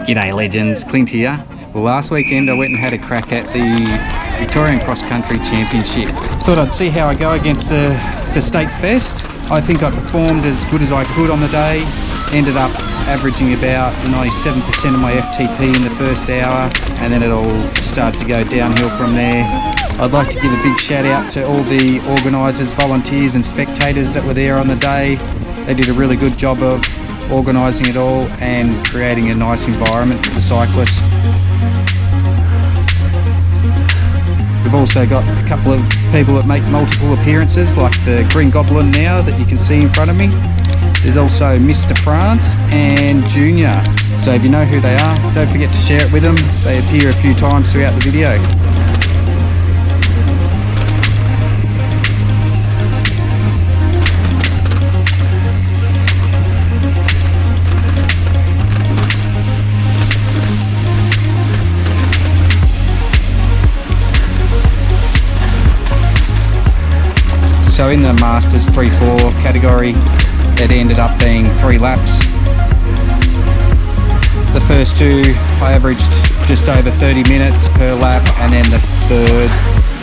G'day legends, Clint here. Well, last weekend I went and had a crack at the Victorian Cross Country Championship. Thought I'd see how I go against the state's best. I think I performed as good as I could on the day. Ended up averaging about 97% of my FTP in the first hour, and then it all started to go downhill from there. I'd like to give a big shout out to all the organisers, volunteers and spectators that were there on the day. They did a really good job of organising it all and creating a nice environment for the cyclists. We've also got a couple of people that make multiple appearances, like the Green Goblin now that you can see in front of me. There's also Mr. France and Junior. So if you know who they are, don't forget to share it with them. They appear a few times throughout the video. So in the Masters 3-4 category, it ended up being 3 laps. The first two, I averaged just over 30 minutes per lap, and then the third,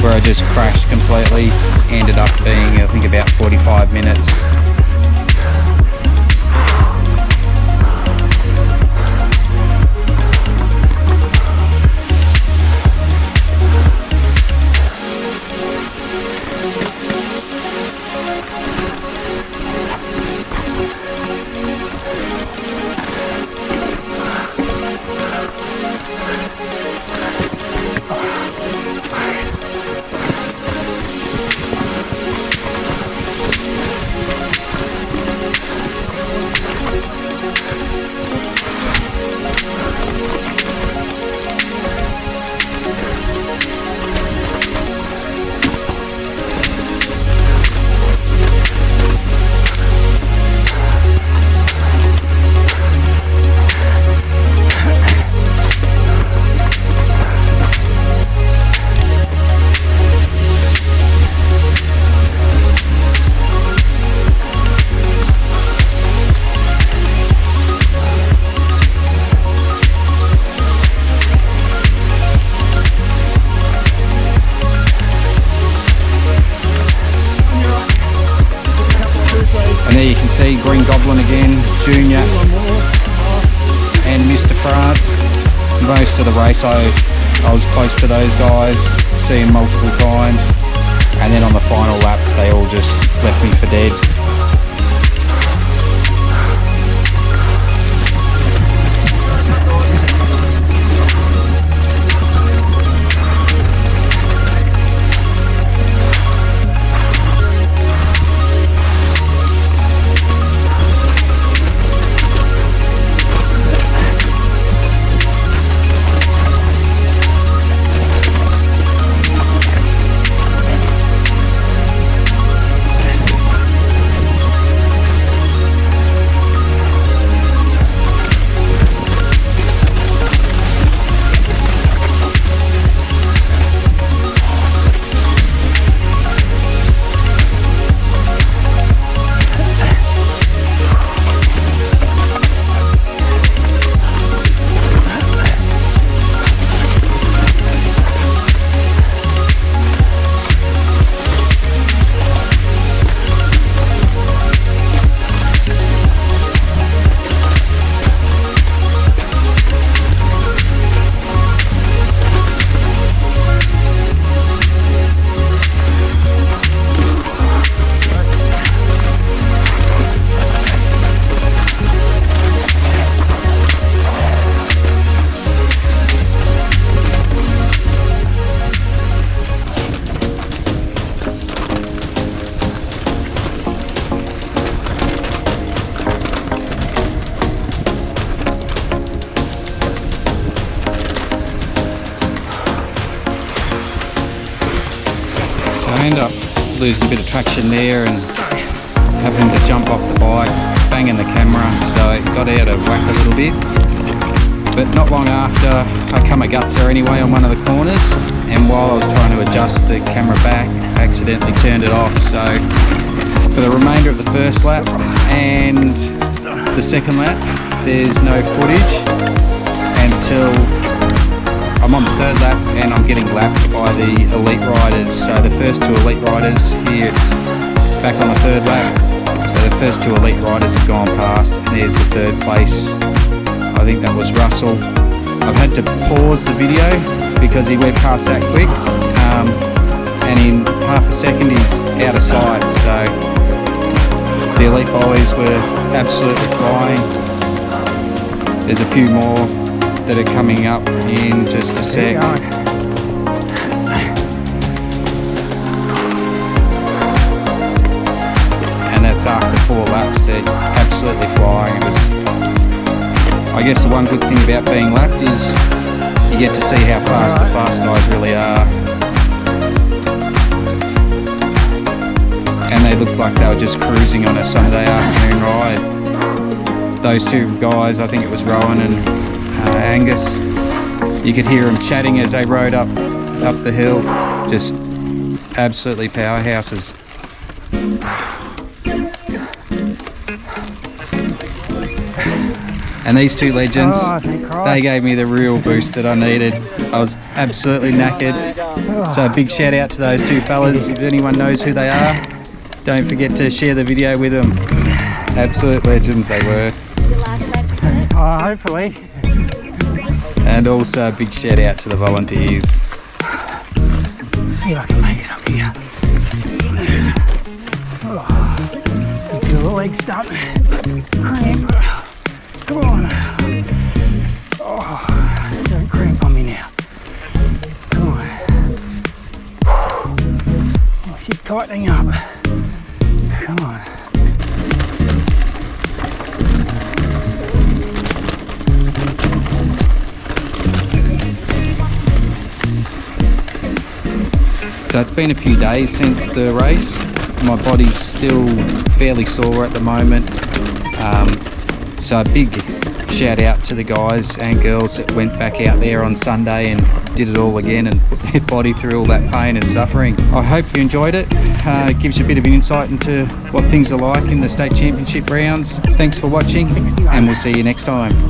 where I just crashed completely, ended up being, I think, about 45 minutes. And there you can see Green Goblin again, Junior and Mr. France. Most of the race I was close to those guys, seeing multiple times, and then on the final lap they all just left me for dead. I end up losing a bit of traction there and having to jump off the bike, banging the camera, so it got out of whack a little bit. But not long after, I come a gutser anyway on one of the corners, and while I was trying to adjust the camera back, I accidentally turned it off. So for the remainder of the first lap and the second lap, there's no footage, until I'm on the third lap and I'm getting lapped by the elite riders. So the first two elite riders, here it's back on the third lap. So the first two elite riders have gone past, and there's the third place. I think that was Russell. I've had to pause the video because he went past that quick, and in half a second he's out of sight. So the elite boys were absolutely flying. There's a few more that are coming up in just a sec. And that's after 4 laps. They're absolutely flying. It was, I guess the one good thing about being lapped is you get to see how fast the fast guys really are. And they looked like they were just cruising on a Sunday afternoon ride. Those two guys, I think it was Rowan and Angus, you could hear them chatting as they rode up the hill. Just absolutely powerhouses. And these two legends, they gave me the real boost that I needed. I was absolutely knackered. So big shout out to those two fellas. If anyone knows who they are, don't forget to share the video with them. Absolute legends they were. Hopefully. And also a big shout out to the volunteers. See if I can make it up here. I feel the legs starting to cramp. Come on. Oh, don't cramp on me now. Come on. Oh, she's tightening up. Come on. So it's been a few days since the race. My body's still fairly sore at the moment. So a big shout out to the guys and girls that went back out there on Sunday and did it all again and put their body through all that pain and suffering. I hope you enjoyed it. It gives you a bit of an insight into what things are like in the state championship rounds. Thanks for watching, and we'll see you next time.